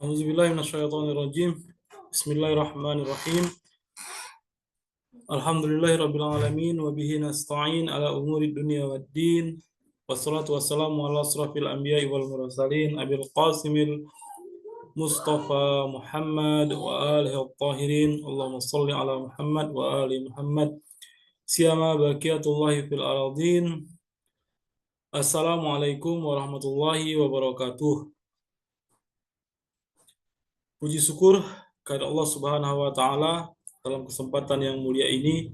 Auzubillahi minasyaitonirrajim. Bismillahirrahmanirrahim. Alhamdulillahirabbil alamin wa bihi nasta'in ala umuri dunya waddin. Wassalatu wassalamu ala asrafil anbiya'i wal mursalin abil qasimil Mustafa Muhammad wa alihi at-tahirin. Allahumma shalli ala Muhammad wa ali Muhammad. Siyama baqiyatullahi fil aradin. Assalamualaikum warahmatullahi wabarakatuh. Puji syukur kepada Allah Subhanahu wa taala, dalam kesempatan yang mulia ini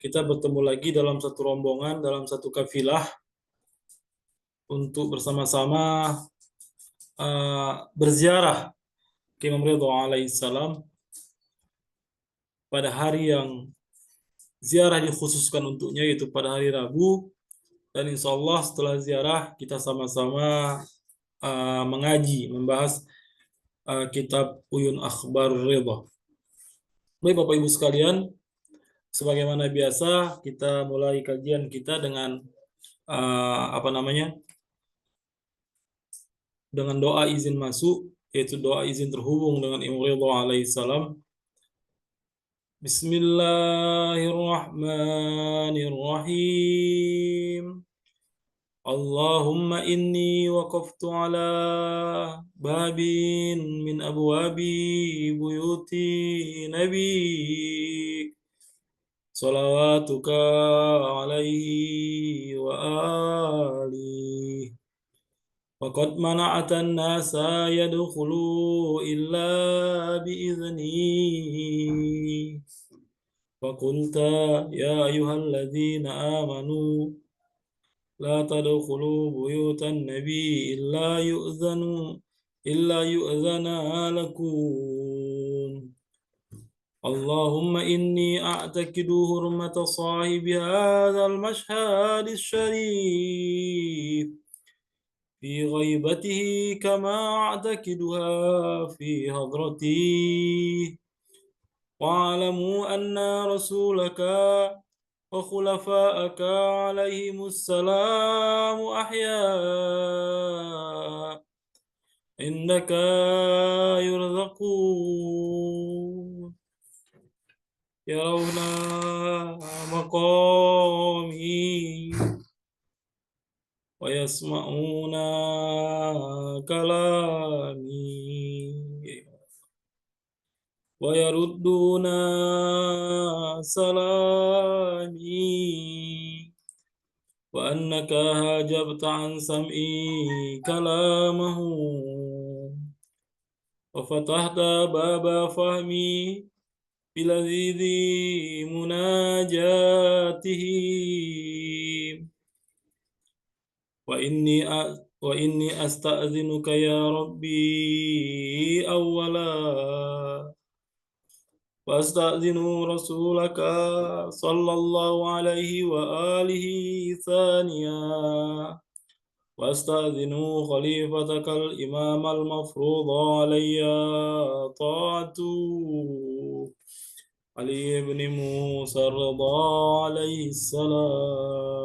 kita bertemu lagi dalam satu rombongan, dalam satu kafilah untuk bersama-sama berziarah ke Imam Ridha alaihissalam pada hari yang ziarah dikhususkan untuknya, yaitu pada hari Rabu. Dan insya Allah setelah ziarah kita sama-sama mengaji, membahas kitab Uyun Akhbar Ridha. Baik Bapak Ibu sekalian, sebagaimana biasa kita mulai kajian kita dengan dengan doa izin masuk, yaitu doa izin terhubung dengan Imam Ridha alaihissalam. Bismillahirrahmanirrahim. Allahumma inni waqaftu ala babin min abwabi buyuti nabi salawatuka alaihi wa alihi. Waqad mana'atan nasa yadkhulu illa bi'izni. Faqulta ya ayyuhalladzina amanu la tadkhulu buyutan nabi illa yu'zana lakum. Allahumma inni a'taqidu hurmata sahibi hadzal mashhadis syarif في غيبته كما أعتقدها في حضرتي. واعلموا أن رسولك وخلفاءك عليهم السلام أحياء إنك يرزقون يرون مقامي ويسمعون كلامي ويردون سلامي وأنك هاجبت عن سمعي كلامه وفتحت باب فهمي بلذيذ مناجاته. وإني أستأذنك يا ربي أولا وأستأذن رسولك صلى الله عليه وآله ثانيا وأستأذن خليفتك الإمام المفروض علي طاعته علي بن موسى الرضا عليه السلام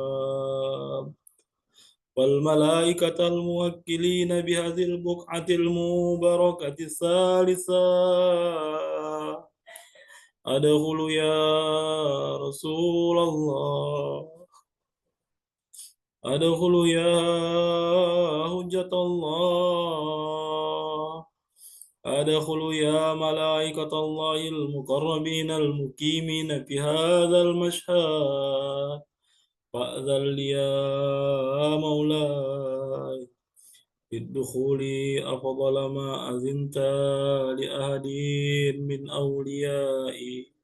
والملائكة الموكلين بهذه البقعة المباركة الثالثة. أدخل يا رسول الله، أدخل يا حجة الله، أدخل يا ملائكة الله المقربين المقيمين في هذا المشهد. فأذن لي يا مولاي بالدخول أفضل ما أذنت لأحد من أوليائي،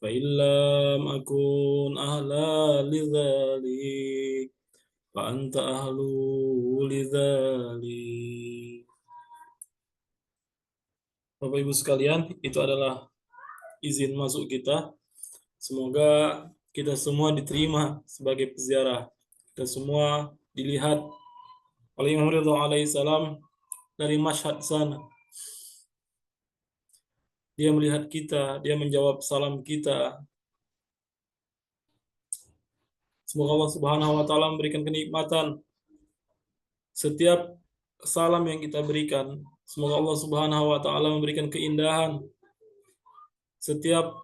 فإن لم أكن أهلا لذلك فأنت أهل لذلك. Bapak Ibu sekalian, itu adalah izin masuk kita. Semoga kita semua diterima sebagai peziarah. Kita semua dilihat oleh Imam Ridha alaihissalam dari Mashhad sana. Dia melihat kita, dia menjawab salam kita. Semoga Allah Subhanahu wa taala memberikan kenikmatan setiap salam yang kita berikan, Semoga Allah Subhanahu wa taala memberikan keindahan setiap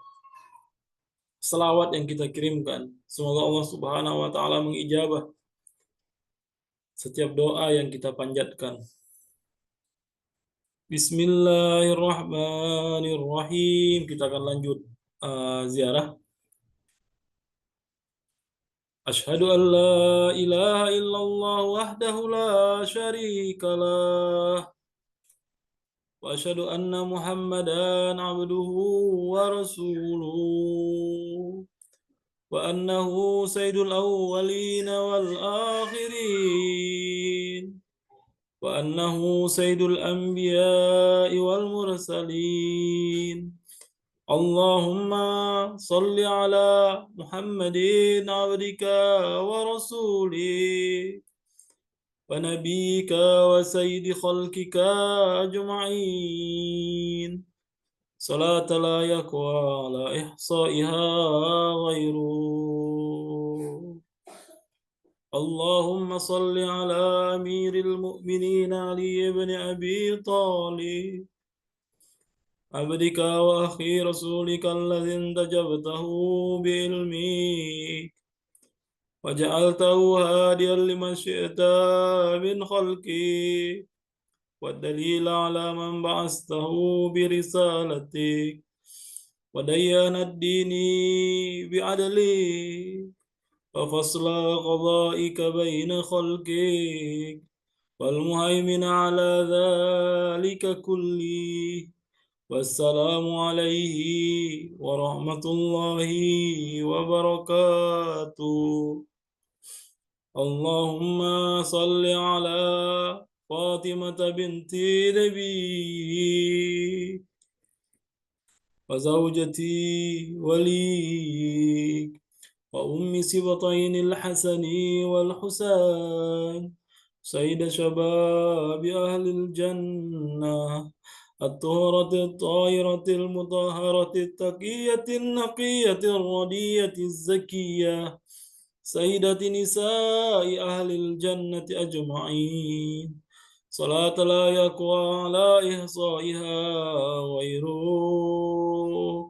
selawat yang kita kirimkan. Semoga Allah Subhanahu wa taala mengijabah setiap doa yang kita panjatkan. Bismillahirrahmanirrahim. Kita akan lanjut ziarah. Asyhadu an la ilaha illallah wahdahu la syarika lah. Wa asyhadu anna Muhammadan abduhu wa rasuluh. Wa annahu sayyidul awwalin wal akhirin. Wa annahu sayyidul anbiya'i wal mursalin. Allahumma salli ala Muhammadin abdika wa rasulih wa nabiyika wa sayyidi khalqika ajma'in. Salat la yakwa la ihsa'iha ghairu. Allahumma salli ala amiril mu'minin Ali ibn Abi Talib عبدك وأخي رسولك الذي انتجبته بعلمك وجعلته هاديا لمن شئت من خلقك والدليل على من بعثته برسالتك وديان الدين بعدلك وفصل قضائك بين خلقك والمهيمن على ذلك كله والسلام عليه ورحمة الله وبركاته. اللهم صل على فاطمة بنت نبي وزوجتي وليك وأم سبطين الحسن والحسين سيد شباب أهل الجنة الطهرة الطاهرة المطهرة التقية النقية الردية الزكية سيدة نساء أهل الجنة أجمعين صلاة لا يقوى على إحصائها غيرك.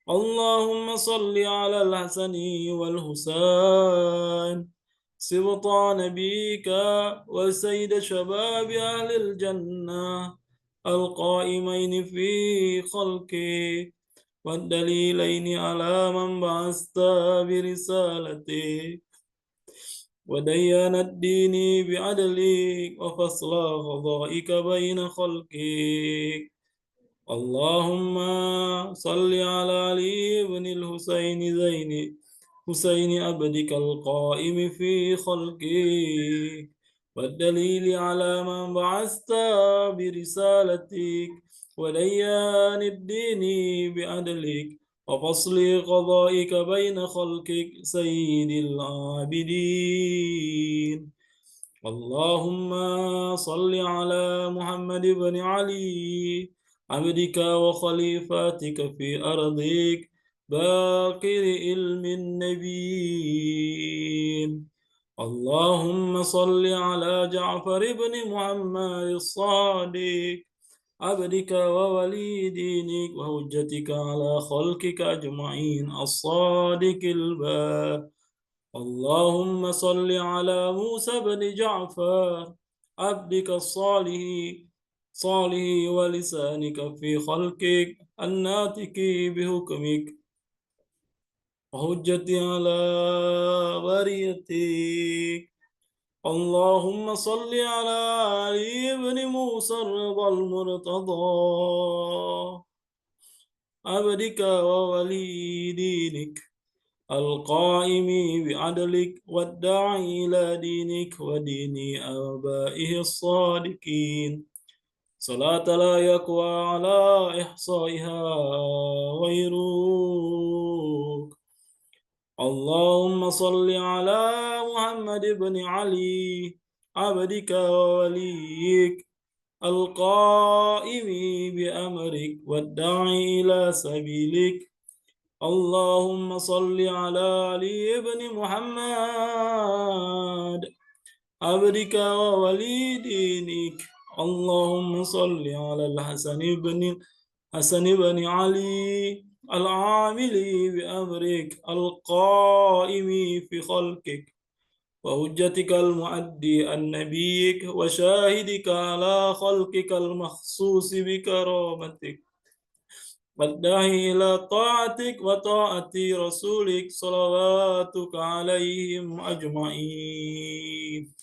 اللهم صل على الحسن والحسين سبطا نبيك وسيد شباب أهل الجنة القائمين في خلقك والدليلين على من بعثت برسالتك وديان الدين بعدلك وفصل قضائك بين خلقك. اللهم صل على علي بن الحسين زين حسين عبدك القائم في خلقك والدليل على من بعثت برسالتك وديان الدين بعدلك وفصل قضائك بين خلقك سيد العابدين. اللهم صل على محمد بن علي عبدك وخليفتك في أرضك باقر علم النبيين. اللهم صل على جعفر بن محمد الصادق عبدك وولي دينك وحجتك على خلقك أجمعين الصادق البار. اللهم صل على موسى بن جعفر عبدك الصالح صالح ولسانك في خلقك الناطق بحكمك وحجتي على بريتك. اللهم صل على علي بن موسى الرضا المرتضى عبدك وولي دينك القائم بعدلك والداعي إلى دينك ودين آبائه الصادقين صلاة لا يقوى على إحصائها غيرك. اللهم صل على محمد بن علي عبدك ووليك القائم بأمرك والداعي إلى سبيلك. اللهم صل على علي بن محمد عبدك وولي دينك اللهم صل على الحسن بن علي العامل بأمرك القائم في خلقك وحجتك المؤدي عن نبيك وشاهدك على خلقك المخصوص بكرامتك والداعي إلى طاعتك وطاعة رسولك صلواتك عليهم أجمعين.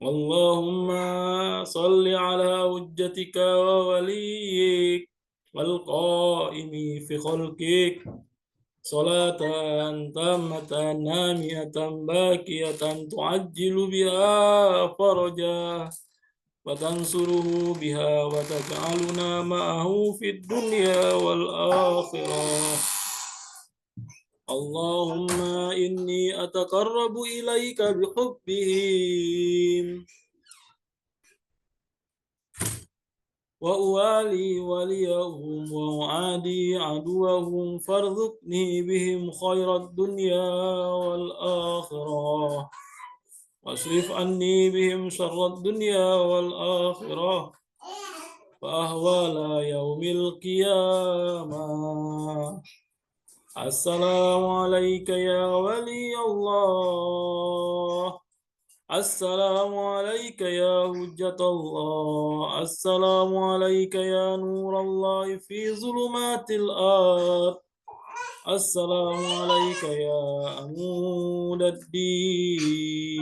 اللهم صل على حجتك ووليك والقائم في خلقك صلاة تامة نامية باكية تعجل بها فرجا وتنصره بها وتجعلنا معه في الدنيا والآخرة. اللهم إني أتقرب إليك بحبهم وأوالي وليهم وأعادي عدوهم فارزقني بهم خير الدنيا والآخرة واصرف عني بهم شر الدنيا والآخرة وأهوال يوم القيامة. السلام عليك يا ولي الله. السلام عليك يا حجة الله. السلام عليك يا نور الله في ظلمات الأرض. السلام عليك يا عمود الدين.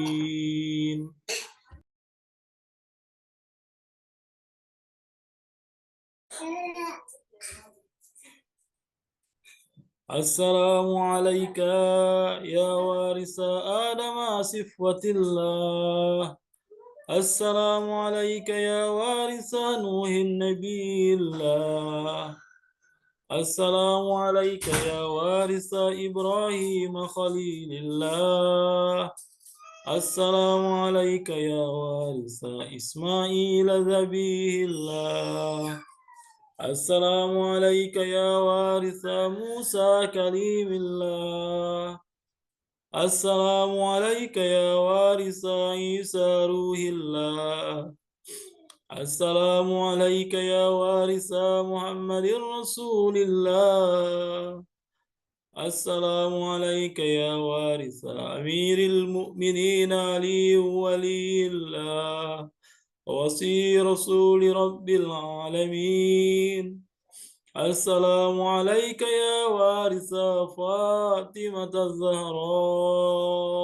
السلام عليك يا وارث آدم صفوة الله. السلام عليك يا وارث نوح النبي الله. السلام عليك يا وارث إبراهيم خليل الله. السلام عليك يا وارث إسماعيل ذبيه الله. السلام عليك يا وارث موسى كليم الله. السلام عليك يا وارث عيسى روح الله. السلام عليك يا وارث محمد رسول الله. السلام عليك يا وارث أمير المؤمنين علي ولي الله ووصي رسول رب العالمين. السلام عليك يا وارث فاطمة الزهراء.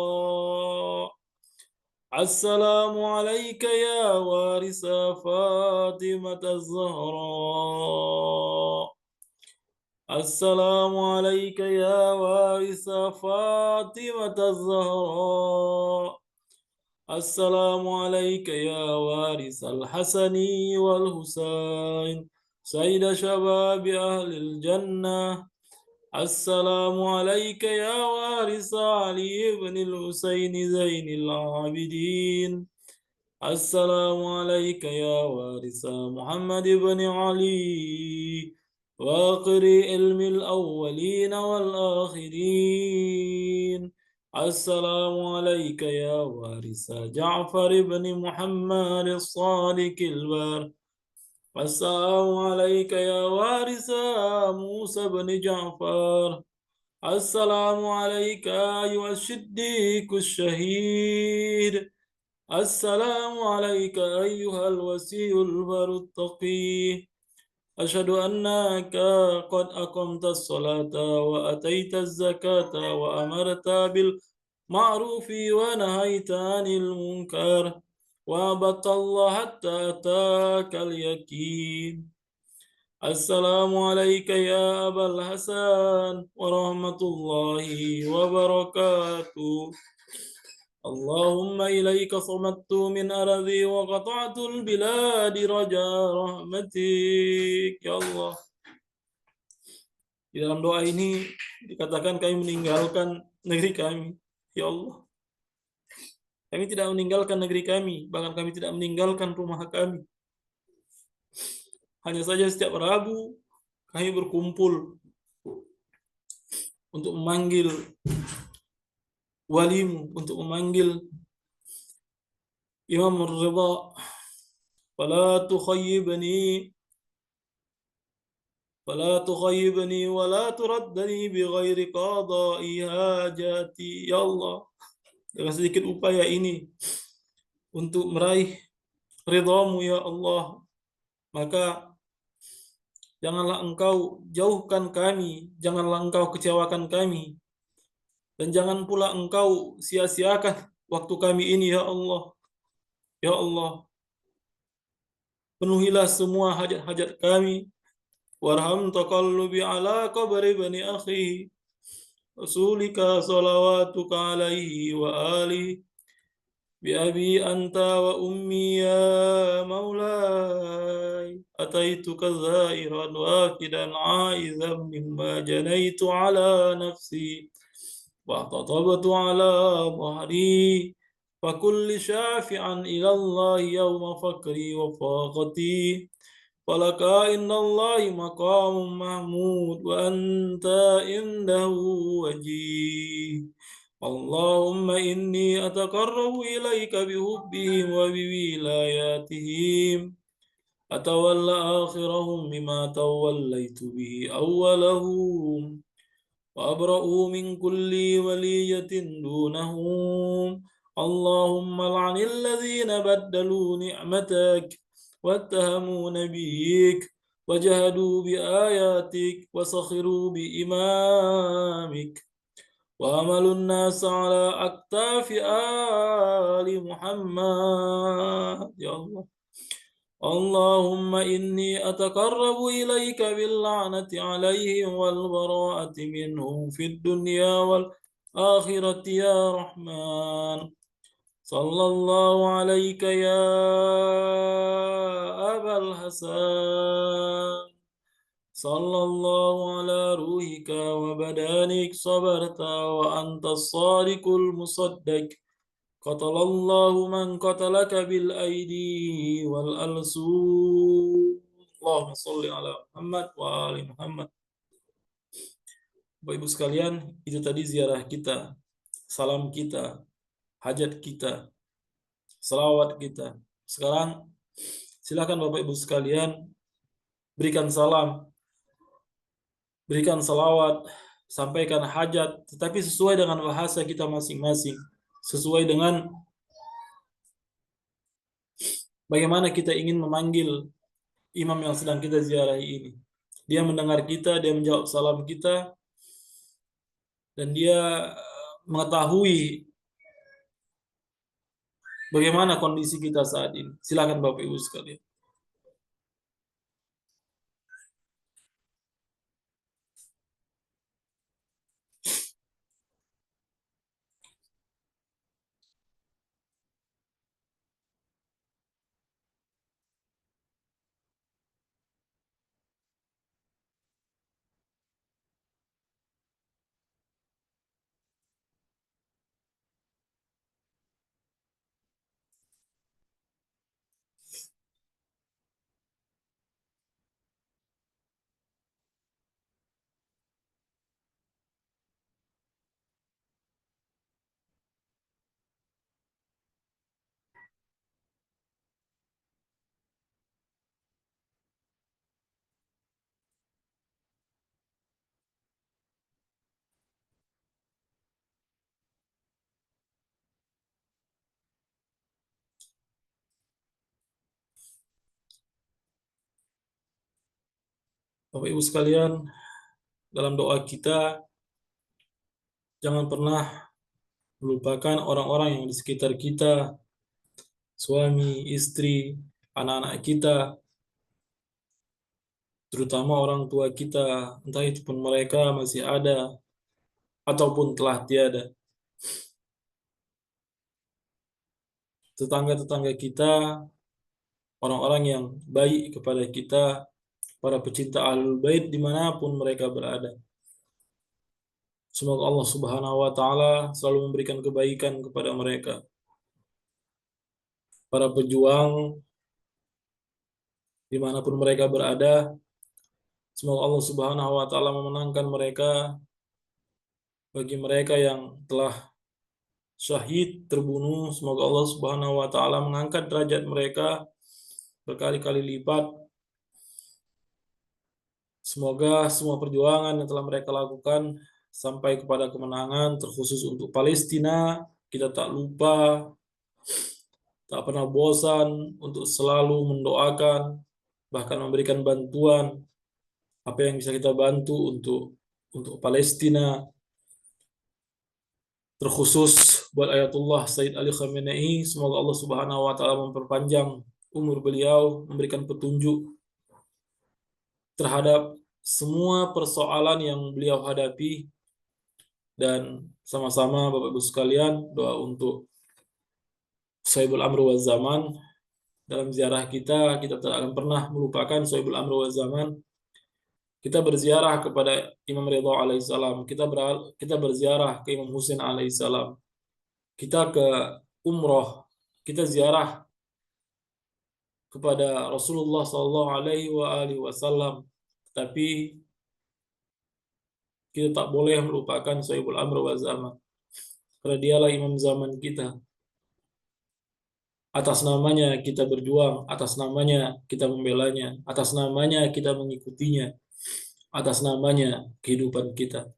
السلام عليك يا وارث فاطمة الزهراء. السلام عليك يا وارث فاطمة الزهراء. السلام عليك يا وارث الحسن والحسين سيد شباب أهل الجنة. السلام عليك يا وارث علي بن الحسين زين العابدين. السلام عليك يا وارث محمد بن علي واقر علم الأولين والآخرين. السلام عليك يا وارث جعفر بن محمد الصادق البار. السلام عليك يا وارث موسى بن جعفر. السلام عليك أيها الصديق الشهيد. السلام عليك أيها الوسيء البر التقي. أشهد أنك قد أقمت الصلاة وأتيت الزكاة وأمرت بالمعروف ونهيت عن المنكر وعبدت الله حتى أتاك اليقين. السلام عليك يا أبا الحسن ورحمة الله وبركاته. اللهم إليك صمت من أرضي وقطعت البلاد رجاء رحمتك ya Allah. Di dalam doa ini dikatakan kami meninggalkan negeri kami. Ya Allah, kami tidak meninggalkan negeri kami, bahkan kami tidak meninggalkan rumah kami. Hanya saja setiap Rabu kami berkumpul untuk memanggil walimu, untuk memanggil Imam Ridha, fala tukhayyibni wala turaddani bighairi qada'i hajati. Ya Allah, dengan sedikit upaya ini untuk meraih ridhamu ya Allah, maka janganlah engkau jauhkan kami, janganlah engkau kecewakan kami, dan jangan pula engkau sia-siakan waktu kami ini ya Allah. Ya Allah, penuhilah semua hajat-hajat kami. Warham taqallubi ala qabri bani akhi rasulika salawatuka alaihi wa alihi بأبي أنت وأمي يا مولاي أتيتك زائرا واكدا عائذا مما جنيت على نفسي واحتطبت على ظهري فكل شافعا إلى الله يوم فقري وفاقتي فلك إن الله مقام محمود وأنت عنده وجيه اللهم إني أتقرب إليك بحبهم وبولاياتهم أتولى آخرهم بما توليت به أولهم وأبرأ من كل ولية دونهم اللهم لعن الذين بدلوا نعمتك واتهموا نبيك وجهدوا بآياتك وسخروا بإمامك وعملوا الناس على أكتاف آل محمد يا الله اللهم إني أتقرب إليك باللعنة عليهم والبراءة منهم في الدنيا والآخرة يا رحمن صلى الله عليك يا أبا الحسن صلى الله على روحك وبدانك صبرت وأنت الصادق المصدق قتل الله من قتلك بالأيدي والألسن اللهم صل على Muhammad wa ali Muhammad. Bapak Ibu sekalian, itu tadi ziarah kita, salam kita, hajat kita, selawat kita. Sekarang silakan Bapak Ibu sekalian berikan salam, berikan salawat, sampaikan hajat, tetapi sesuai dengan bahasa kita masing-masing, sesuai dengan bagaimana kita ingin memanggil imam yang sedang kita ziarahi ini. Dia mendengar kita, dia menjawab salam kita, dan dia mengetahui bagaimana kondisi kita saat ini. Silakan Bapak Ibu sekalian. Bapak Ibu sekalian, dalam doa kita jangan pernah melupakan orang-orang yang di sekitar kita, suami, istri, anak-anak kita, terutama orang tua kita, entah itu pun mereka masih ada ataupun telah tiada. Tetangga-tetangga kita, orang-orang yang baik kepada kita, para pecinta Ahlul Bait dimanapun mereka berada. Semoga Allah Subhanahu wa Ta'ala selalu memberikan kebaikan kepada mereka. Para pejuang dimanapun mereka berada, semoga Allah Subhanahu wa Ta'ala memenangkan mereka. Bagi mereka yang telah syahid, terbunuh. Semoga Allah Subhanahu wa taala mengangkat derajat mereka berkali-kali lipat. Semoga semua perjuangan yang telah mereka lakukan sampai kepada kemenangan, terkhusus untuk Palestina. Kita tak lupa, tak pernah bosan untuk selalu mendoakan, bahkan memberikan bantuan apa yang bisa kita bantu untuk Palestina, terkhusus buat Ayatullah Sayyid Ali Khamenei. Semoga Allah Subhanahu wa taala memperpanjang umur beliau, memberikan petunjuk terhadap semua persoalan yang beliau hadapi, dan sama-sama Bapak Ibu sekalian doa untuk Sohibul Amr wa Zaman. Dalam ziarah kita tidak akan pernah melupakan Sohibul Amr wa Zaman. Kita berziarah kepada Imam Ridha alaihissalam, kita berziarah ke Imam Husain alaihissalam, kita ke umroh, kita ziarah kepada Rasulullah Shallallahu Alaihi Wasallam, tapi kita tak boleh melupakan Sohibul Amr wa Zaman, karena dialah imam zaman kita. Atas namanya kita berjuang, atas namanya kita membelanya, atas namanya kita mengikutinya, atas namanya kehidupan kita.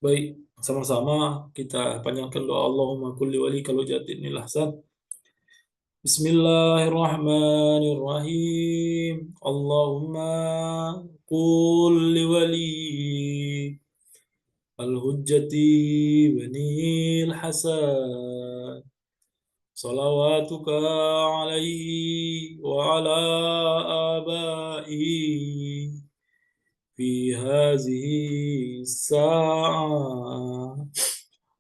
Baik, sama-sama kita panjangkan doa. Allahumma kulli wali kalau jatinil ahsan. Bismillahirrahmanirrahim. Allahumma kulli wali al-hujjati banil hasan. صلواتك عليه وعلى آبائه في هذه الساعة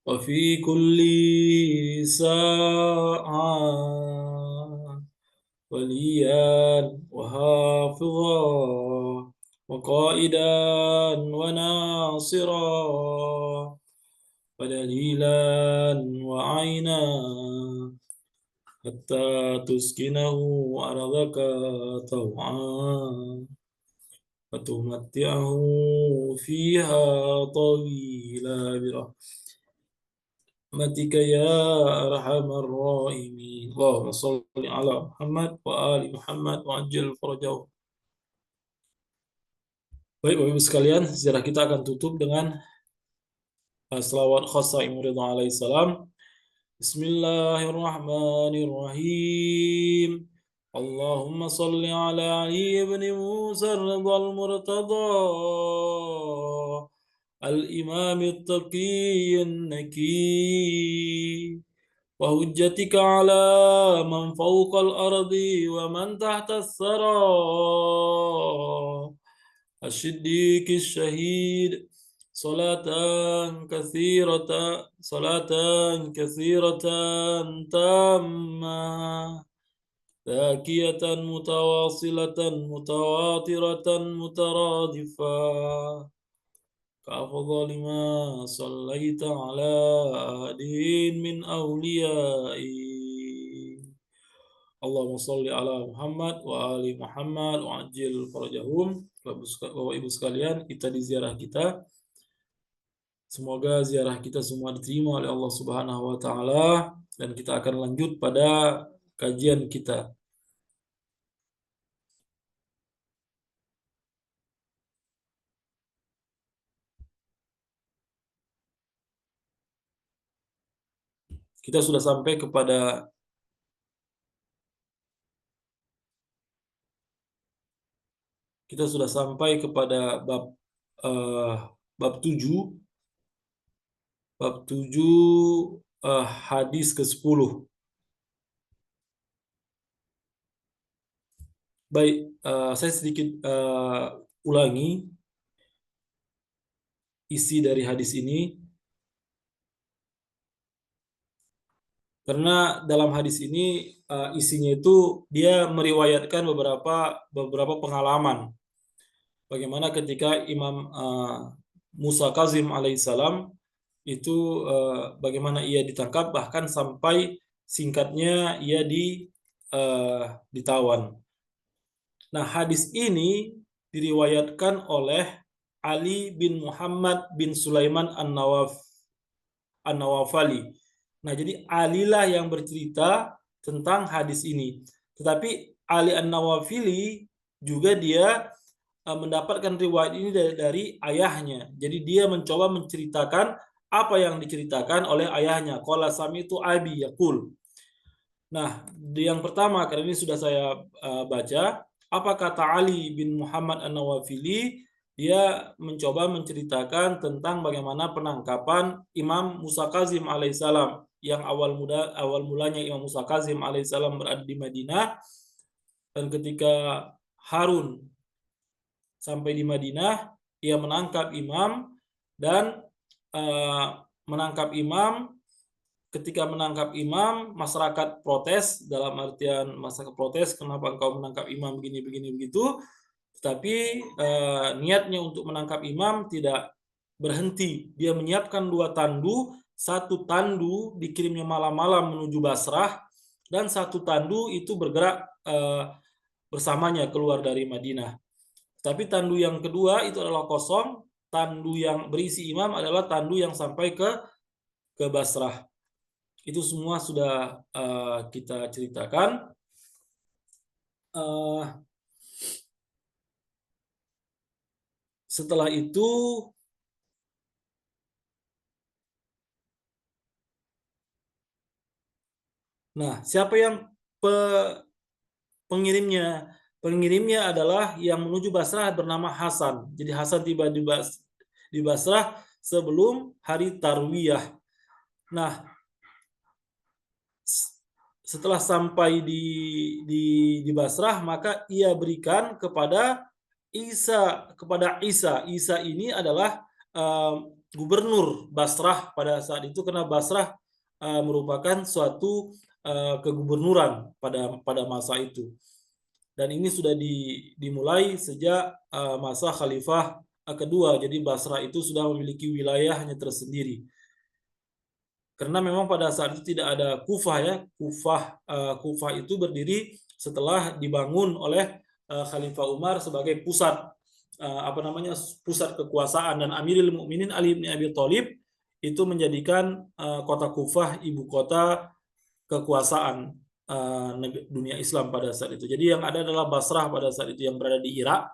وفي كل ساعة وليا وحافظا وقائدا وناصرا ودليلا وعينا حتى تسكنه أرضك طوعا وتمتعه فيها طويلا برحمتك يا أرحم الراحمين. اللهم صل على محمد وآل محمد وعجل فرجه. Baik Bapak Ibu sekalian, sejarah kita akan tutup dengan selawat khassa Imam Ridha alaihissalam. Bismillahirrahmanirrahim. Allahumma salli ala Ali ibn Musa ar-Ridha al-Murtada al-Imam at-Taqi an-Naki wa hujjatika ala man fawqa al-ardi wa man tahta as-sara الصديق الشهيد صلاة كثيرة صلاة كثيرة تامة ذاكية متواصلة متواترة مترادفة كأفضل ما صليت على أحد من أوليائي. Allahumma sholli ala Muhammad wa ali Muhammad wa ajil farajahum. Bapak Ibu sekalian, kita di ziarah kita. Semoga ziarah kita semua diterima oleh Allah Subhanahu wa taala, dan kita akan lanjut pada kajian kita. Kita sudah sampai kepada bab bab 7, hadis ke-10. Baik, saya sedikit ulangi isi dari hadis ini, karena dalam hadis ini isinya itu dia meriwayatkan beberapa pengalaman. Bagaimana ketika Imam Musa Kazim alaihissalam itu bagaimana ia ditangkap, bahkan sampai singkatnya ia ditawan. Nah, hadis ini diriwayatkan oleh Ali bin Muhammad bin Sulaiman An-Nawaf. An-Nawafali. Nah, jadi Ali lah yang bercerita tentang hadis ini. Tetapi Ali An-Nawafili juga dia mendapatkan riwayat ini dari ayahnya. Jadi dia mencoba menceritakan apa yang diceritakan oleh ayahnya. Qala sami'tu abi yaqul. Nah, yang pertama karena ini sudah saya baca, apa kata Ali bin Muhammad An-Nawafili? Dia mencoba menceritakan tentang bagaimana penangkapan Imam Musa Kazim alaihissalam yang awal mulanya Imam Musa Kazim alaihissalam berada di Madinah, dan ketika Harun sampai di Madinah, ia menangkap imam dan menangkap imam. Ketika menangkap imam, masyarakat protes, dalam artian masyarakat protes, kenapa engkau menangkap imam begini begitu. Tetapi niatnya untuk menangkap imam tidak berhenti. Dia menyiapkan 2 tandu, 1 tandu dikirimnya malam-malam menuju Basrah, dan 1 tandu itu bergerak bersamanya keluar dari Madinah. Tapi tandu yang kedua itu adalah kosong, tandu yang berisi imam adalah tandu yang sampai ke Basrah. Itu semua sudah kita ceritakan. Setelah itu siapa yang pengirimnya? Pengirimnya adalah yang menuju Basrah bernama Hasan. Jadi Hasan tiba di Basrah sebelum hari Tarwiyah. Nah, setelah sampai di Basrah, maka ia berikan kepada Isa. Isa ini adalah gubernur Basrah pada saat itu, karena Basrah merupakan suatu kegubernuran pada masa itu. Dan ini sudah dimulai sejak masa Khalifah kedua. Jadi Basrah itu sudah memiliki wilayahnya tersendiri. Karena memang pada saat itu tidak ada Kufah ya. Kufah itu berdiri setelah dibangun oleh Khalifah Umar sebagai pusat pusat kekuasaan, dan Amirul Mukminin Ali bin Abi Thalib itu menjadikan kota Kufah ibu kota kekuasaan dunia Islam pada saat itu. Jadi yang ada adalah Basrah pada saat itu yang berada di Irak.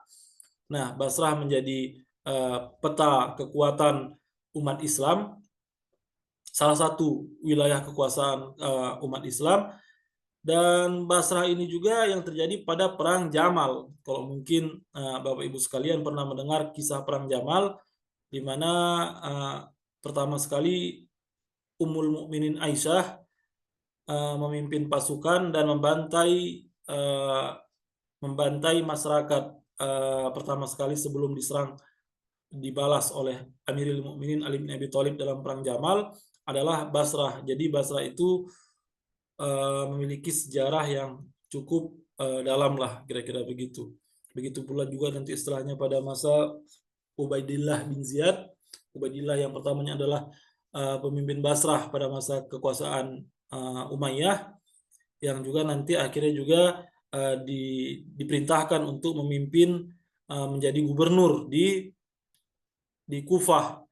Nah, Basrah menjadi peta kekuatan umat Islam, salah satu wilayah kekuasaan umat Islam. Dan Basrah ini juga yang terjadi pada Perang Jamal. Kalau mungkin Bapak Ibu sekalian pernah mendengar kisah Perang Jamal, di mana pertama sekali Ummul Mukminin Aisyah memimpin pasukan dan membantai masyarakat pertama sekali sebelum dibalas oleh Amirul Mukminin Ali bin Abi Thalib dalam Perang Jamal adalah Basrah. Jadi Basrah itu memiliki sejarah yang cukup dalam lah, kira-kira begitu. Begitu pula juga nanti setelahnya pada masa Ubaidillah bin Ziyad. Ubaidillah yang pertamanya adalah pemimpin Basrah pada masa kekuasaan Umayyah, yang juga nanti akhirnya juga diperintahkan untuk memimpin menjadi gubernur di Kufah,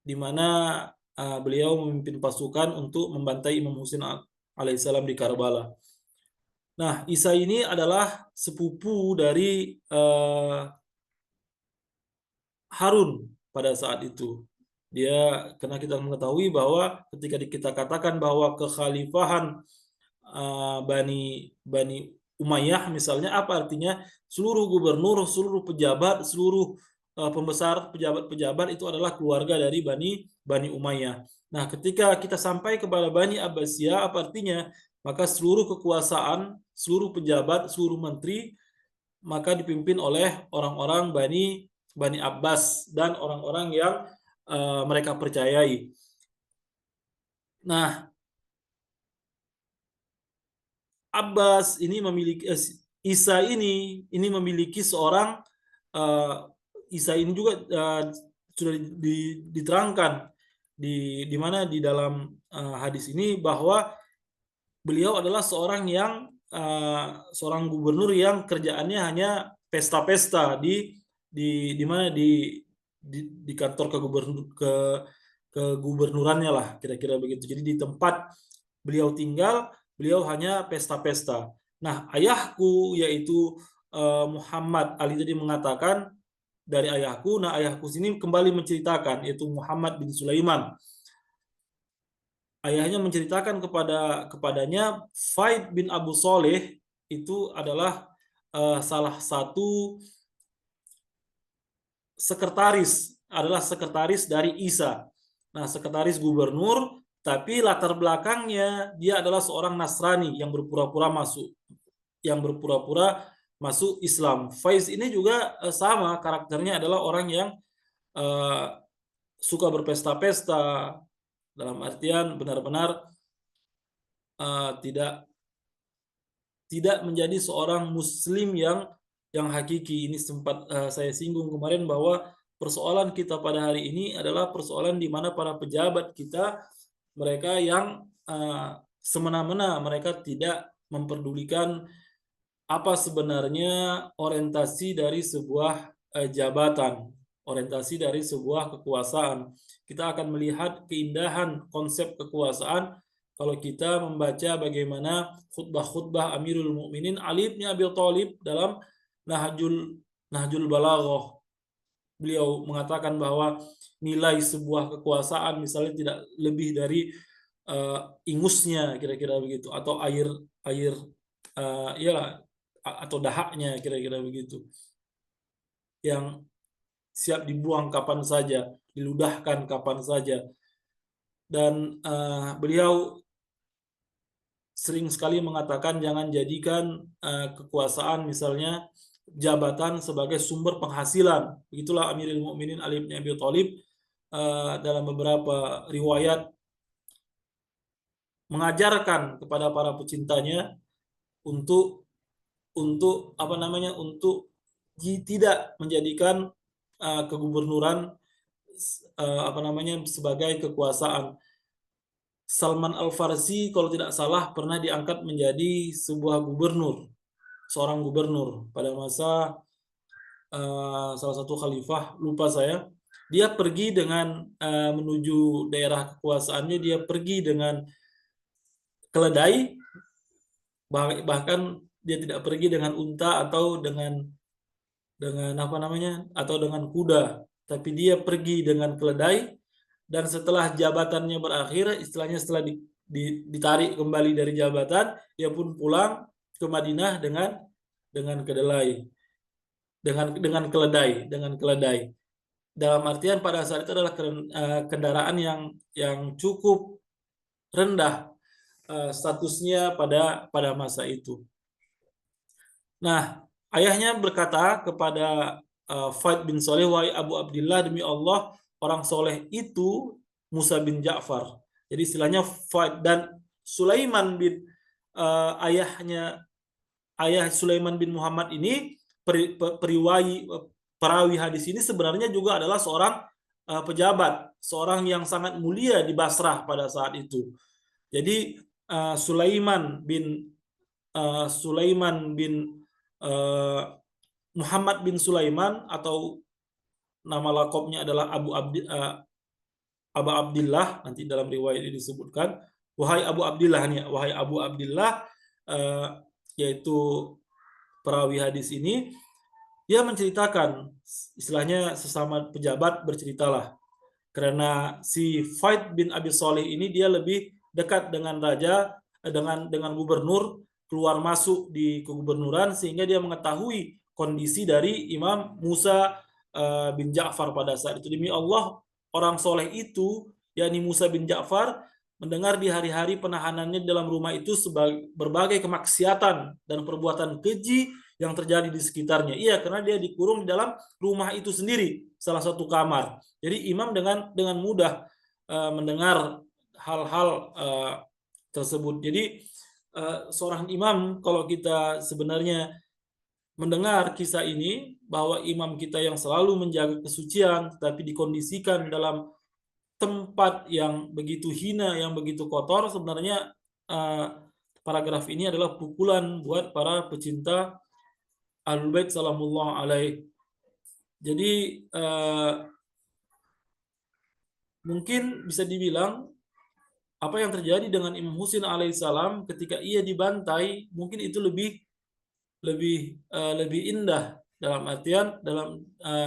di mana beliau memimpin pasukan untuk membantai Imam Husain alaihissalam di Karbala. Nah, Isa ini adalah sepupu dari Harun pada saat itu. Karena kita mengetahui bahwa ketika kita katakan bahwa kekhalifahan Bani Umayyah misalnya, apa artinya? Seluruh gubernur, seluruh pejabat, seluruh pembesar pejabat-pejabat itu adalah keluarga dari Bani Umayyah. Nah, ketika kita sampai kepada Bani Abbasiyah, apa artinya? Maka seluruh kekuasaan, seluruh pejabat, seluruh menteri maka dipimpin oleh orang-orang Bani Abbas dan orang-orang yang mereka percayai. Nah, Abbas ini memiliki Isa ini memiliki seorang Isa ini juga sudah diterangkan di mana di dalam hadis ini bahwa beliau adalah seorang gubernur yang kerjaannya hanya pesta-pesta di mana di kantor kegubernurannya lah, kira-kira begitu. Jadi di tempat beliau tinggal, beliau hanya pesta-pesta. Nah, ayahku yaitu Muhammad, Ali tadi mengatakan dari ayahku. Nah, ayahku sini kembali menceritakan, yaitu Muhammad bin Sulaiman. Ayahnya menceritakan kepadanya Faid bin Abu Soleh itu adalah salah satu sekretaris dari Isa. Nah, sekretaris gubernur, tapi latar belakangnya dia adalah seorang Nasrani yang berpura-pura masuk Islam. Faiz ini juga sama, karakternya adalah orang yang uh, suka berpesta-pesta, dalam artian benar-benar tidak menjadi seorang muslim yang hakiki. Ini sempat saya singgung kemarin bahwa persoalan kita pada hari ini adalah persoalan di mana para pejabat kita, mereka yang semena-mena, mereka tidak memperdulikan apa sebenarnya orientasi dari sebuah jabatan, orientasi dari sebuah kekuasaan. Kita akan melihat keindahan konsep kekuasaan kalau kita membaca bagaimana khutbah-khutbah Amirul Mukminin Ali bin Abi Thalib dalam Nahjul Balaghah. Beliau mengatakan bahwa nilai sebuah kekuasaan misalnya tidak lebih dari ingusnya, kira-kira begitu, atau air ya, atau dahaknya, kira-kira begitu, yang siap dibuang kapan saja, diludahkan kapan saja. Dan beliau sering sekali mengatakan jangan jadikan kekuasaan misalnya jabatan sebagai sumber penghasilan. Begitulah Amirul Mukminin Ali bin Abi Thalib dalam beberapa riwayat mengajarkan kepada para pecintanya untuk tidak menjadikan kegubernuran sebagai kekuasaan. Salman Al-Farsi kalau tidak salah pernah diangkat menjadi seorang gubernur pada masa salah satu khalifah, lupa saya. Dia pergi dengan menuju daerah kekuasaannya, dia pergi dengan keledai, bahkan dia tidak pergi dengan unta atau dengan kuda, tapi dia pergi dengan keledai. Dan setelah jabatannya berakhir, istilahnya setelah ditarik kembali dari jabatan, dia pun pulang ke Madinah dengan kedelai, dengan keledai. Dalam artian pada saat itu adalah kendaraan yang cukup rendah statusnya pada masa itu. Nah, ayahnya berkata kepada Faid bin Soleh, wahai Abu Abdillah, demi Allah, orang soleh itu Musa bin Ja'far. Jadi istilahnya Faid dan Sulaiman bin ayah Sulaiman bin Muhammad ini, perawi hadis ini sebenarnya juga adalah seorang pejabat, seorang yang sangat mulia di Basrah pada saat itu. Jadi Sulaiman bin Muhammad bin Sulaiman, atau nama lakopnya adalah Abu Abdillah, nanti dalam riwayat ini disebutkan wahai Abu Abdillah yaitu perawi hadis ini. Dia menceritakan, istilahnya sesama pejabat berceritalah, karena si Faid bin Abi Soleh ini dia lebih dekat dengan raja, dengan gubernur, keluar masuk di kegubernuran, sehingga dia mengetahui kondisi dari Imam Musa bin Ja'far pada saat itu. Demi Allah, orang soleh itu, yakni Musa bin Ja'far, mendengar di hari-hari penahanannya dalam rumah itu berbagai kemaksiatan dan perbuatan keji yang terjadi di sekitarnya. Iya, karena dia dikurung di dalam rumah itu sendiri, salah satu kamar. Jadi imam dengan mudah mendengar hal-hal tersebut. Jadi seorang imam, kalau kita sebenarnya mendengar kisah ini, bahwa imam kita yang selalu menjaga kesucian, tetapi dikondisikan dalam tempat yang begitu hina, yang begitu kotor, sebenarnya paragraf ini adalah pukulan buat para pecinta Ahlul Bait salamullah alaih. Jadi mungkin bisa dibilang apa yang terjadi dengan Imam Husain alaihissalam ketika ia dibantai mungkin itu lebih indah, dalam artian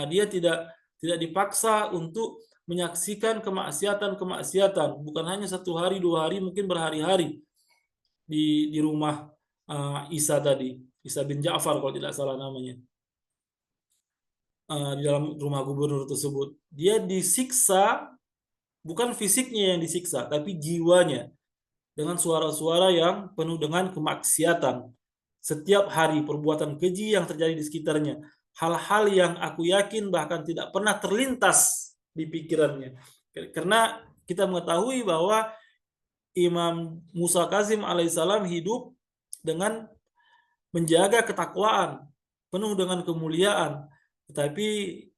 dia tidak dipaksa untuk menyaksikan kemaksiatan, bukan hanya 1 hari 2 hari, mungkin berhari-hari di rumah Isa tadi, Isa bin Ja'far kalau tidak salah namanya, di dalam rumah gubernur tersebut. Dia disiksa, bukan fisiknya yang disiksa, tapi jiwanya, dengan suara-suara yang penuh dengan kemaksiatan. Setiap hari perbuatan keji yang terjadi di sekitarnya, hal-hal yang aku yakin bahkan tidak pernah terlintas di pikirannya. Karena kita mengetahui bahwa Imam Musa Kazim alaihissalam hidup dengan menjaga ketakwaan, penuh dengan kemuliaan, tetapi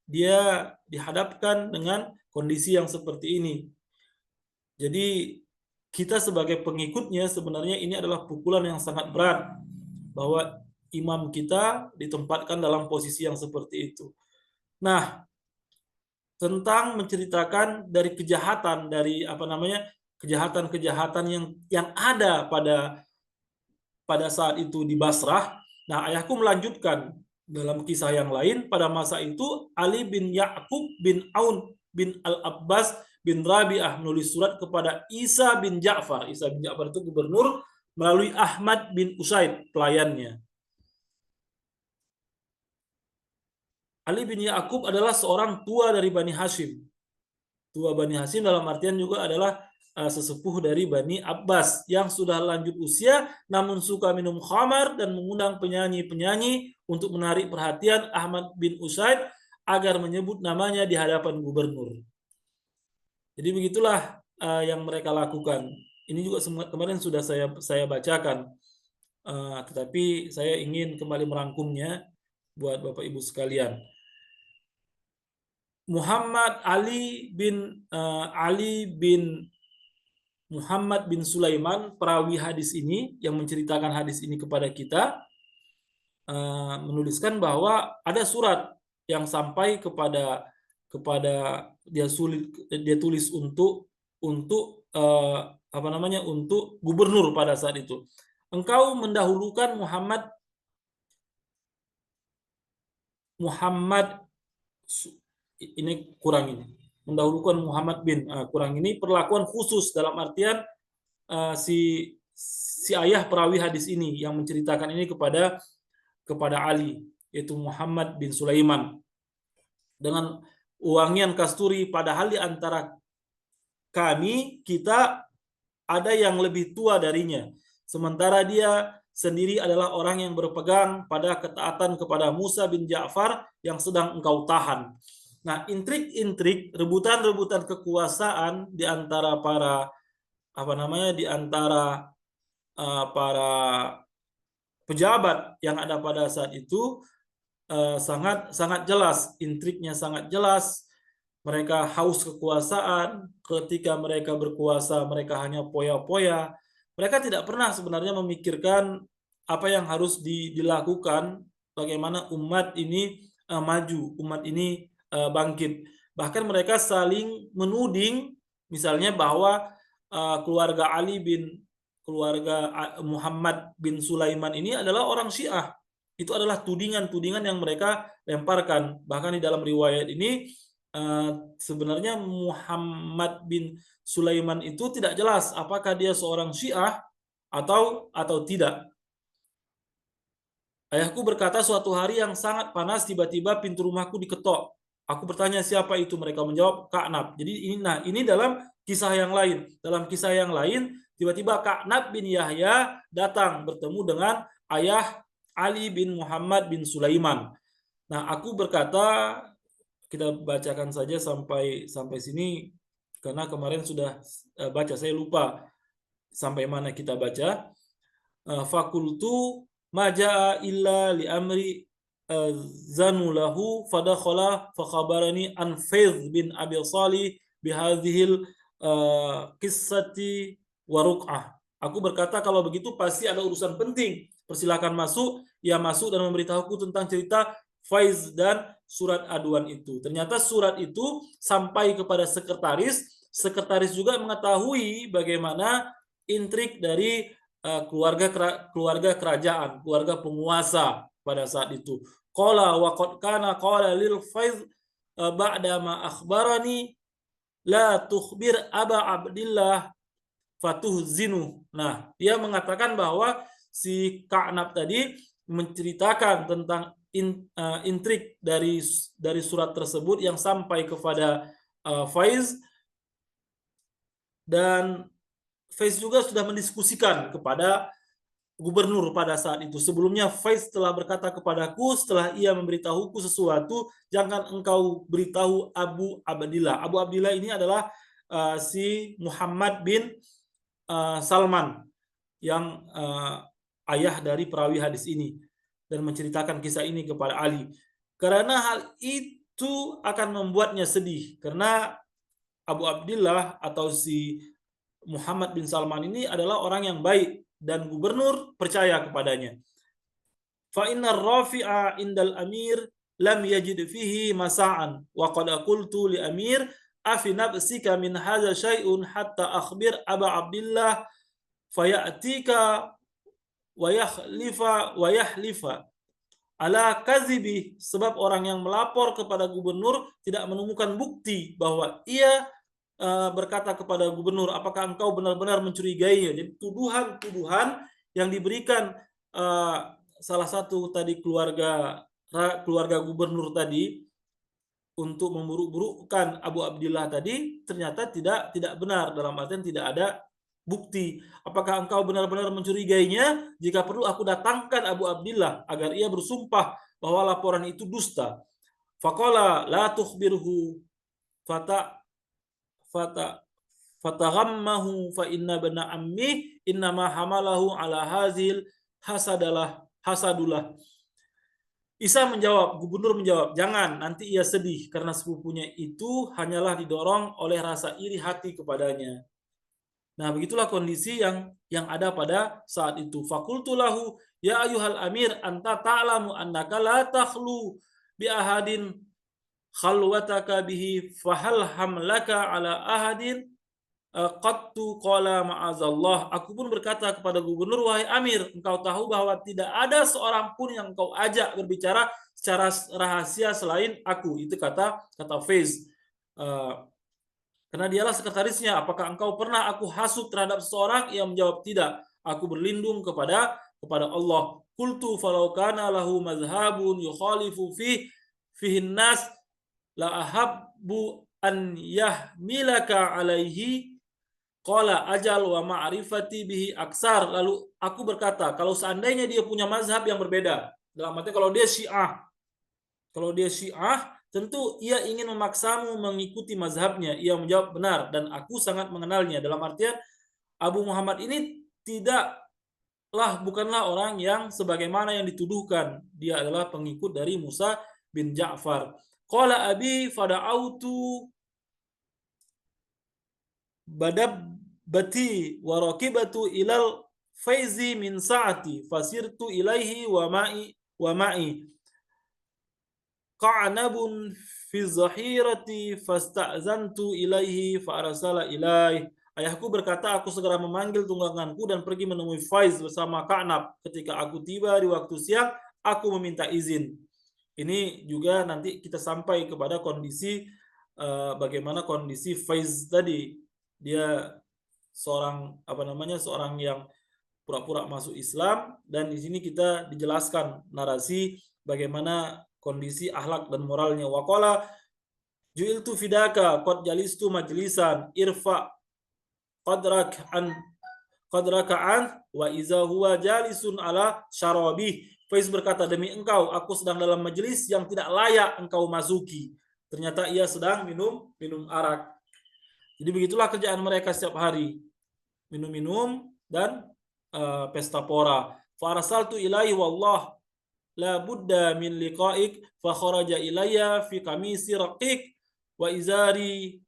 dia dihadapkan dengan kondisi yang seperti ini. Jadi kita sebagai pengikutnya sebenarnya ini adalah pukulan yang sangat berat, bahwa imam kita ditempatkan dalam posisi yang seperti itu. Nah, tentang menceritakan dari kejahatan, dari kejahatan-kejahatan yang ada pada saat itu di Basrah. Nah, ayahku melanjutkan dalam kisah yang lain, pada masa itu Ali bin Ya'qub bin Aun bin Al-Abbas bin Rabi'ah menulis surat kepada Isa bin Ja'far. Isa bin Ja'far itu gubernur, melalui Ahmad bin Usaid, pelayannya. Ali bin Ya'qub adalah seorang tua dari Bani Hashim. Tua Bani Hashim dalam artian juga adalah sesepuh dari Bani Abbas yang sudah lanjut usia namun suka minum khamar dan mengundang penyanyi-penyanyi untuk menarik perhatian Ahmad bin Usaid agar menyebut namanya di hadapan gubernur. Jadi begitulah yang mereka lakukan. Ini juga kemarin sudah saya bacakan, tetapi saya ingin kembali merangkumnya buat Bapak Ibu sekalian. Muhammad Ali bin Muhammad bin Sulaiman, perawi hadis ini yang menceritakan hadis ini kepada kita, menuliskan bahwa ada surat yang sampai kepada dia tulis untuk untuk gubernur pada saat itu. Engkau mendahulukan Muhammad ini kurang, ini mendahulukan Muhammad bin kurang, ini perlakuan khusus dalam artian si ayah perawi hadis ini yang menceritakan ini kepada Ali, yaitu Muhammad bin Sulaiman, dengan wangian kasturi, padahal di antara kita ada yang lebih tua darinya, sementara dia sendiri adalah orang yang berpegang pada ketaatan kepada Musa bin Ja'far yang sedang engkau tahan. Nah, intrik-intrik, rebutan-rebutan kekuasaan di antara para pejabat yang ada pada saat itu sangat jelas, intriknya sangat jelas. Mereka haus kekuasaan, ketika mereka berkuasa mereka hanya poya-poya. Mereka tidak pernah sebenarnya memikirkan apa yang harus dilakukan, bagaimana umat ini maju, umat ini bangkit. Bahkan mereka saling menuding, misalnya bahwa keluarga Muhammad bin Sulaiman ini adalah orang Syiah. Itu adalah tudingan-tudingan yang mereka lemparkan. Bahkan di dalam riwayat ini sebenarnya Muhammad bin Sulaiman itu tidak jelas apakah dia seorang Syiah atau tidak. Ayahku berkata, suatu hari yang sangat panas tiba-tiba pintu rumahku diketok. Aku bertanya siapa itu, mereka menjawab Ka'nab. Jadi ini dalam kisah yang lain. Dalam kisah yang lain tiba-tiba Ka'nab bin Yahya datang bertemu dengan ayah Ali bin Muhammad bin Sulaiman. Nah, aku berkata, kita bacakan saja sampai sini karena kemarin sudah baca, saya lupa sampai mana kita baca. Fakultu maja'a illa li amri zanulahu fadakhala fakhabarani an Faidh bin Abi Salih bihadhil qissati wa ruq'ah. Aku berkata, kalau begitu pasti ada urusan penting, persilakan masuk. Ia masuk dan memberitahuku tentang cerita Faiz dan surat aduan itu. Ternyata surat itu sampai kepada sekretaris sekretaris juga mengetahui bagaimana intrik dari keluarga kerajaan, keluarga penguasa pada saat itu. Qala wa qad kana qala lil Faiz ba'da ma akhbarani la tukhbir Aba Abdillah fatuhzinu. Nah, dia mengatakan bahwa si Ka'nab tadi menceritakan tentang intrik dari surat tersebut yang sampai kepada Faiz, dan Faiz juga sudah mendiskusikan kepada gubernur pada saat itu. Sebelumnya Faiz telah berkata kepadaku setelah ia memberitahuku sesuatu, jangan engkau beritahu Abu Abdillah. Abu Abdillah ini adalah si Muhammad bin Salman yang ayah dari perawi hadis ini, dan menceritakan kisah ini kepada Ali. Karena hal itu akan membuatnya sedih, karena Abu Abdillah atau si Muhammad bin Salman ini adalah orang yang baik dan gubernur percaya kepadanya. Fa innar rafi'a indal amir lam yajid fihi masa'an wa qad qultu li amir afi nafsika min hadza syai'un hatta akhbir Aba Abdillah fayatika wa yahlifa ala kazibi, sebab orang yang melapor kepada gubernur tidak menemukan bukti bahwa ia berkata kepada gubernur, apakah engkau benar-benar mencurigainya? Jadi tuduhan-tuduhan yang diberikan salah satu tadi keluarga gubernur tadi untuk memburuk-burukkan Abu Abdillah tadi ternyata tidak benar, dalam artian tidak ada bukti. Apakah engkau benar-benar mencurigainya? Jika perlu aku datangkan Abu Abdillah agar ia bersumpah bahwa laporan itu dusta. Faqala la tukhbirhu fataghammahu fa inna bana ammi innama hamalahu ala hazil hasadulah. Isa menjawab, gubernur menjawab, jangan, nanti ia sedih karena sepupunya itu hanyalah didorong oleh rasa iri hati kepadanya. Nah, begitulah kondisi yang ada pada saat itu. Fakultu lahu ya ayuhal amir anta ta'lamu annaka la takhlu bi ahadin khalwataka bihi fahal hamlaka ala ahadin qattu qala ma'azallah. Aku pun berkata kepada gubernur, wahai amir, engkau tahu bahwa tidak ada seorang pun yang engkau ajak berbicara secara rahasia selain aku. Itu kata Faiz. Karena dialah sekretarisnya. Apakah engkau pernah aku hasut terhadap seseorang? Ia menjawab tidak. Aku berlindung kepada Allah. Qultu falau kana lahu mazhabun yukhalifu fihi nas la ahabbu an yahmilaka alaihi qala ajal wa ma'rifati bihi aksar. Lalu aku berkata, kalau seandainya dia punya mazhab yang berbeda, dalam arti kalau dia Syiah, tentu ia ingin memaksamu mengikuti mazhabnya. Ia menjawab benar, dan aku sangat mengenalnya. Dalam artian Abu Muhammad ini bukanlah orang yang sebagaimana yang dituduhkan. Dia adalah pengikut dari Musa bin Ja'far. Qala abi fada'autu badabati wa raqibatu ilal faizi min sa'ati fasirtu ilaihi wa ma'i qa'nabun fi zahirati fasta'zantu ilaihi fa arsala ilaihi. Ayahku berkata, aku segera memanggil tungganganku dan pergi menemui Faiz bersama Ka'nab. Ketika aku tiba di waktu siang, aku meminta izin. Ini juga nanti kita sampai kepada kondisi bagaimana kondisi Faiz tadi. Dia seorang yang pura-pura masuk Islam, dan di sini kita dijelaskan narasi bagaimana kondisi akhlak dan moralnya. Waqala ju'iltu fidaka qad jalistu majlisan irfa qadraka an wa iza huwa jalisun ala syarabi. Faiz berkata, demi engkau aku sedang dalam majelis yang tidak layak engkau masuki. Ternyata ia sedang minum arak. Jadi begitulah kerjaan mereka setiap hari, minum-minum dan pesta pora. Farasaltu ilaihi wallah la budda min liqa'ik fa kharaja ilayya fi kamisi raqiq wa izari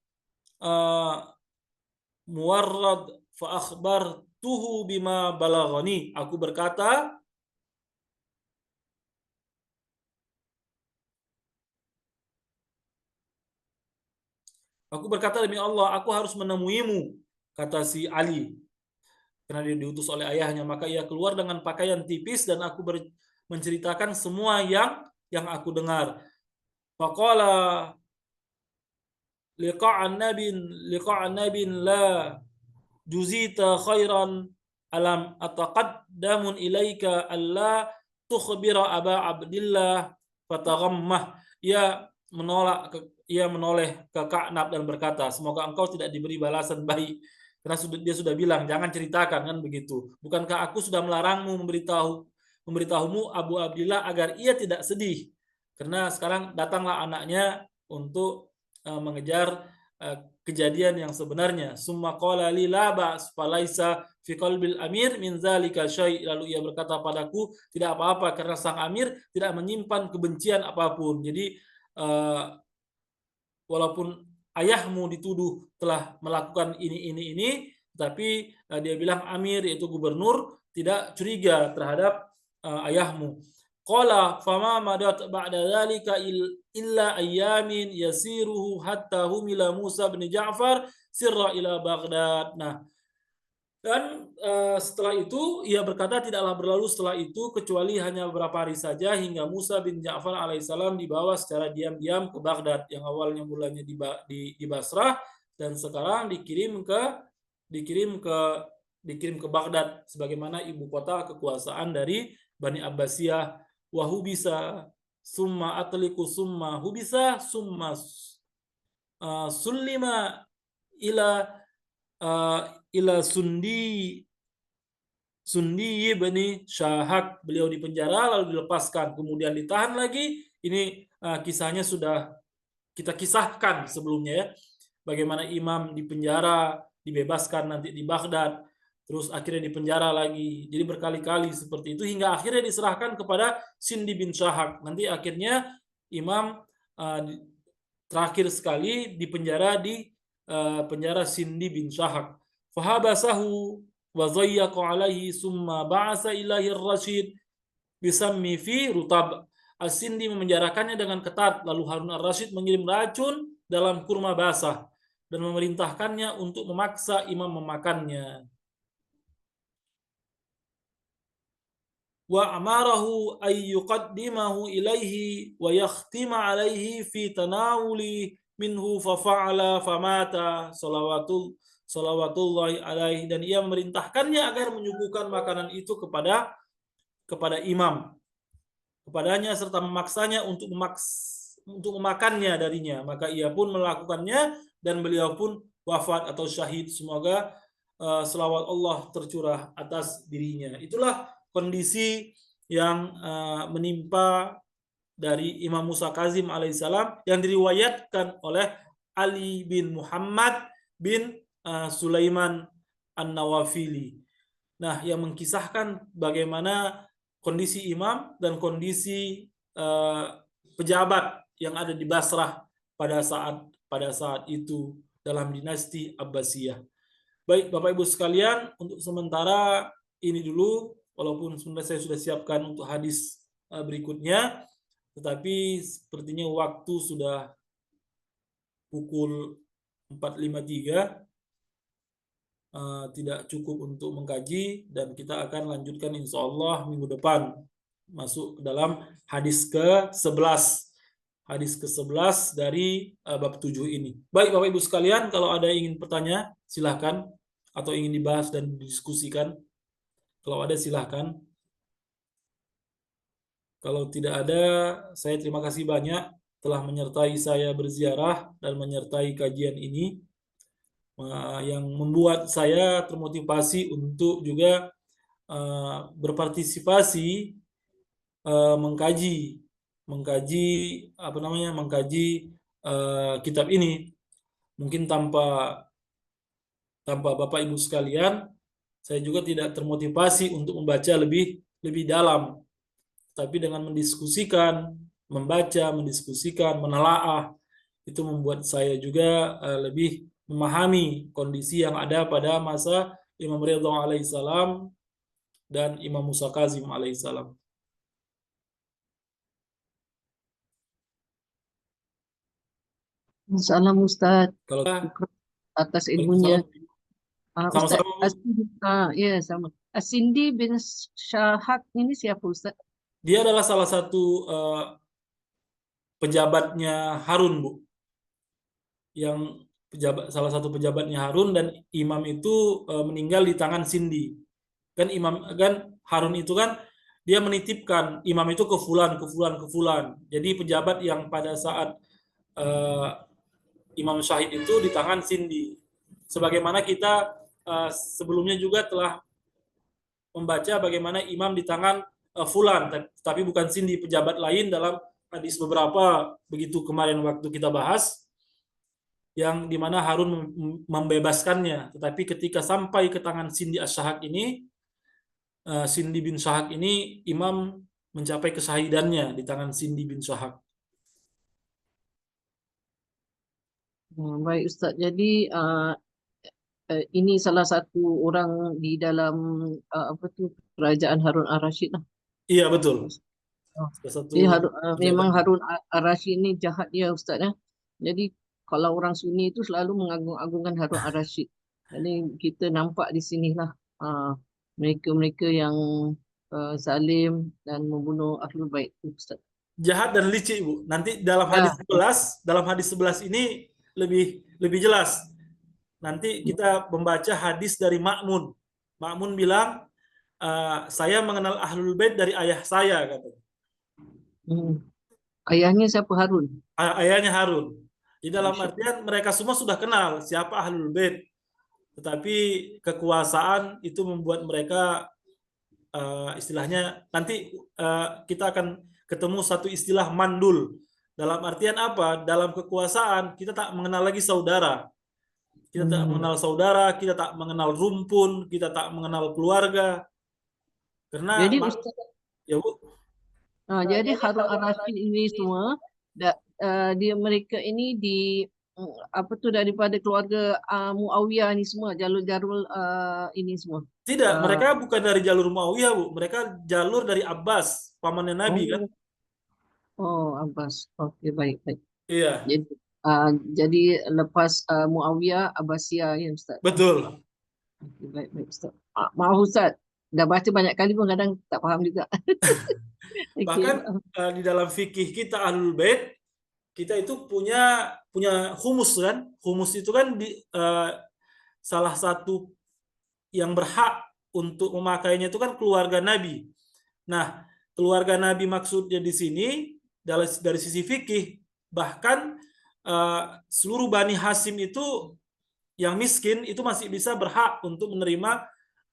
muwarrad fa akhbartuhu bima balaghani. Aku berkata, Aku berkata demi Allah, aku harus menemuimu, kata si Ali. Karena dia diutus oleh ayahnya, maka ia keluar dengan pakaian tipis dan aku menceritakan semua yang aku dengar. Faqala liqa'an nabin la juzita khairan alam ataqaddamun ilaika alla tukhbira Aba Abdillah fataghammah. Ia menoleh ke Ka'nab dan berkata, semoga engkau tidak diberi balasan baik, karena dia sudah bilang jangan ceritakan, kan begitu. Bukankah aku sudah melarangmu memberitahumu Abu Abdillah agar ia tidak sedih, karena sekarang datanglah anaknya untuk mengejar kejadian yang sebenarnya. Summa qala li la ba's falaisa fi qalbil amir min zalika syai'. Lalu ia berkata padaku, tidak apa-apa karena sang amir tidak menyimpan kebencian apapun. Jadi walaupun ayahmu dituduh telah melakukan ini, tapi dia bilang amir yaitu gubernur tidak curiga terhadap ayahmu. Qala fama madat ba'da dzalika illa ayyamin yasiruhu hatta humila Musa bin Ja'far sirra ila Baghdad. Nah, dan setelah itu ia berkata tidaklah berlalu setelah itu kecuali hanya beberapa hari saja hingga Musa bin Ja'far alaihissalam dibawa secara diam-diam ke Baghdad, yang awalnya mulanya di Basrah dan sekarang dikirim ke Baghdad sebagaimana ibu kota kekuasaan dari Bani Abbasiyah. Wahubisa summa atliku summa hubisa summa sulima ila ila Sundi Bani Syahak. Beliau dipenjara lalu dilepaskan, kemudian ditahan lagi. Ini kisahnya sudah kita kisahkan sebelumnya ya. Bagaimana imam dipenjara, dibebaskan nanti di Baghdad, terus akhirnya dipenjara lagi. Jadi berkali-kali seperti itu hingga akhirnya diserahkan kepada Sindi bin Syahak. Nanti akhirnya imam terakhir sekali dipenjara di penjara Sindi bin Syahak. Fahabasahu wa dhayyaqa alaihi summa ba'asa ilahi ar-Rasyid bisammi fi rutab. As-Sindi memenjarakannya dengan ketat, lalu Harun ar-Rasyid mengirim racun dalam kurma basah dan memerintahkannya untuk memaksa imam memakannya. Wa amarahu ay yuqaddimahu ilaihi wa yakhtima alaihi fi tanawuli minhu fafa'ala famata salawatullahi alaihi. Dan ia memerintahkannya agar menyuguhkan makanan itu kepada imam, kepadanya serta memaksanya untuk memakannya darinya. Maka ia pun melakukannya dan beliau pun wafat atau syahid. Semoga selawat Allah tercurah atas dirinya. Itulah kondisi yang menimpa dari Imam Musa Kazim alaihissalam yang diriwayatkan oleh Ali bin Muhammad bin Sulaiman An-Nawafili. Nah, yang mengkisahkan bagaimana kondisi imam dan kondisi pejabat yang ada di Basrah pada saat itu dalam dinasti Abbasiyah. Baik, Bapak Ibu sekalian, untuk sementara ini dulu, walaupun sebenarnya saya sudah siapkan untuk hadis berikutnya, tetapi sepertinya waktu sudah pukul 4.53, tidak cukup untuk mengkaji, dan kita akan lanjutkan insya Allah minggu depan masuk ke dalam hadis ke-11 dari bab 7 ini. Baik Bapak Ibu sekalian, kalau ada yang ingin bertanya silahkan, atau ingin dibahas dan didiskusikan, kalau ada silahkan. Kalau tidak ada, saya terima kasih banyak telah menyertai saya berziarah dan menyertai kajian ini, yang membuat saya termotivasi untuk juga berpartisipasi mengkaji kitab ini. Mungkin tanpa Bapak Ibu sekalian, saya juga tidak termotivasi untuk membaca lebih dalam. Tapi dengan mendiskusikan, membaca, mendiskusikan, menelaah, itu membuat saya juga lebih memahami kondisi yang ada pada masa Imam Ridha alaihissalam dan Imam Musa Kazim alaihissalam. Salam Ustaz. Kalau Syukran atas ilmunya. Waalaikumsalam. Ustaz Sama-sama, Bu. Ya sama. Cindy bin Syahak ini siapa Ustaz? Dia adalah salah satu pejabatnya Harun, Bu. Yang salah satu pejabatnya Harun, dan imam itu meninggal di tangan Cindy. Kan Harun itu kan dia menitipkan imam itu ke fulan, ke fulan, ke fulan. Jadi pejabat yang pada saat eh, imam syahid itu di tangan Cindy. Sebagaimana kita sebelumnya juga telah membaca bagaimana imam di tangan fulan, tapi bukan Cindy, pejabat lain dalam hadis beberapa, begitu kemarin waktu kita bahas, yang dimana Harun membebaskannya. Tetapi ketika sampai ke tangan Cindy As-Syahak ini, Cindy bin Syahak ini, imam mencapai kesahidannya di tangan Cindy bin Syahak. Baik Ustaz. Jadi ini salah satu orang di dalam apa tu kerajaan Harun Ar-Rasyid lah. Iya, betul. Oh. Salah satu Jadi pejabat. memang Harun Ar-Rasyid ini jahat dia Ustaz ya. Jadi kalau orang Sunni itu selalu mengagung-agungkan Harun Ar-Rasyid. Jadi kita nampak di sinilah mereka-mereka yang zalim dan membunuh Ahlul Bait itu, Ustaz. Jahat dan licik, Bu. Nanti Ya, dalam hadis 11 ini lebih lebih jelas. Nanti kita membaca hadis dari Ma'mun. Ma'mun bilang, saya mengenal Ahlul Bait dari ayah saya, katanya. hmm. Ayahnya siapa Harun? Ayahnya Harun. Di dalam Masya artian mereka semua sudah kenal siapa Ahlul Bait, tetapi kekuasaan itu membuat mereka istilahnya nanti kita akan ketemu satu istilah mandul. Dalam artian apa? Dalam kekuasaan kita tak mengenal lagi saudara. Kita tak Hmm. mengenal saudara, kita tak mengenal rumpun, kita tak mengenal keluarga. Karena Jadi Ustaz, ya Bu, jadi Harun Ar-Rasyid ini semua dia mereka ini apa tu daripada keluarga Muawiyah ni semua jalur-jalur ini semua. tidak, Uh, mereka bukan dari jalur Muawiyah, Bu. Mereka jalur dari Abbas, pamannya Nabi kan? oh, oh Abbas. Okey, baik baik. Iya, Jadi uh, jadi lepas Muawiyah Abbasiyah ya Ustaz. betul. Okey, baik baik Ustaz. Maaf Ustaz, dah baca banyak kali pun kadang tak faham juga. Okey. Bahkan di dalam fikih kita Ahlul Bait, kita itu punya punya humus kan? Humus itu kan salah satu yang berhak untuk memakainya itu kan keluarga Nabi. Nah, keluarga Nabi maksudnya di sini dari sisi fikih, bahkan seluruh Bani Hasim itu yang miskin itu masih bisa berhak untuk menerima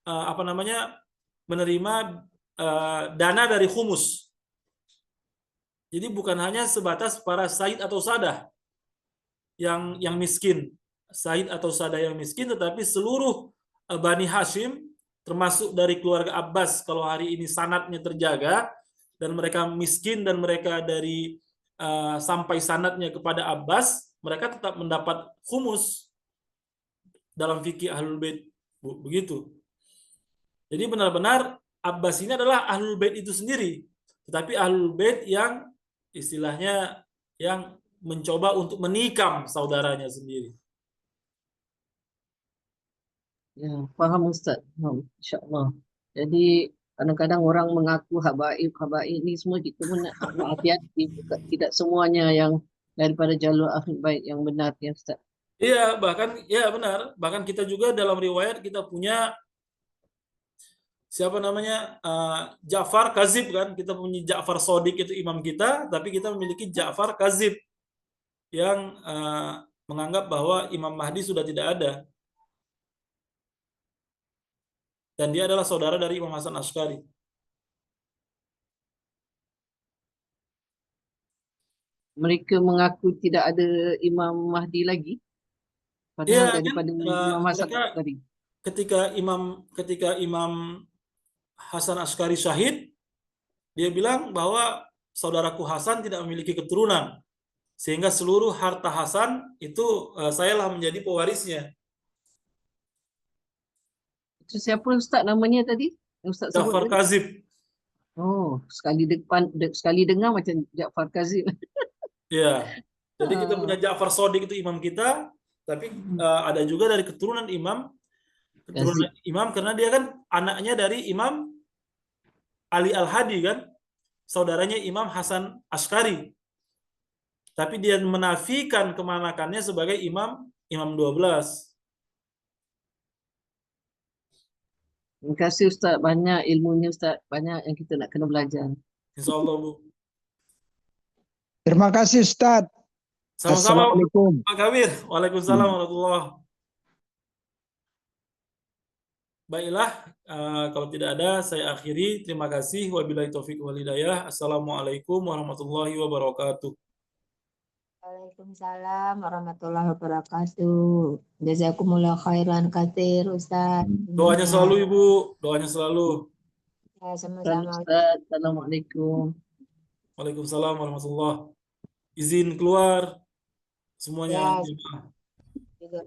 apa namanya, menerima dana dari humus. Jadi bukan hanya sebatas para said atau sadah yang miskin, said atau sadah yang miskin, tetapi seluruh Bani Hashim, termasuk dari keluarga Abbas, kalau hari ini sanadnya terjaga dan mereka miskin dan mereka dari sampai sanadnya kepada Abbas, mereka tetap mendapat humus dalam fikih Ahlul Bait, begitu. Jadi benar-benar Abbas ini adalah Ahlul Bait itu sendiri, tetapi Ahlul Bait yang istilahnya yang mencoba untuk menikam saudaranya sendiri. Ya, faham Ustaz. Faham, insya-Allah. Jadi kadang-kadang orang mengaku habaib ni semua kita pun nak hati-hati. Tidak semuanya yang daripada jalur ahlul bait yang benar ya Ustaz. Iya, bahkan ya benar. Bahkan kita juga dalam riwayat kita punya siapa namanya, Ja'far Kazib kan. Kita punya Ja'far Sodik itu imam kita, tapi kita memiliki Ja'far Kazib yang menganggap bahwa Imam Mahdi sudah tidak ada, dan dia adalah saudara dari Imam Hasan Asy'ari. Mereka mengaku tidak ada Imam Mahdi lagi Iya padahal kan, daripada Imam Hasan mereka tadi. ketika Imam Hasan Asy'ari syahid, dia bilang bahwa saudaraku Hasan tidak memiliki keturunan, sehingga seluruh harta Hasan itu sayalah menjadi pewarisnya. Itu siapa Ustaz namanya tadi? Yang Ustaz sebut Ja'far tadi? Kazib. Oh, sekali dengar macam Ja'far Kazim. Ya, Jadi kita punya Ja'far Shadiq itu imam kita, tapi ada juga dari keturunan imam karena dia kan anaknya dari Imam Ali Al-Hadi kan, saudaranya Imam Hasan Asy'ari. Tapi dia menafikan kemanakannya sebagai imam 12. Terima kasih Ustaz, banyak ilmunya Ustaz, banyak yang kita nak kena belajar. Insyaallah Bu. Terima kasih Ustadz. Sama-sama Assalamualaikum. Pak Kabir. Waalaikumsalam warahmatullahi. Baiklah, kalau tidak ada saya akhiri. Terima kasih. Wabillahi taufiq wal hidayah. Assalamualaikum warahmatullahi wabarakatuh. Waalaikumsalam warahmatullahi wabarakatuh. Jazakumullah khairan katsir Ustaz. Doanya selalu Ibu, doanya selalu. Ya, Salam sama-sama. Ustaz, Assalamualaikum. Waalaikumsalam warahmatullahi. Izin keluar semuanya. Ya, juga.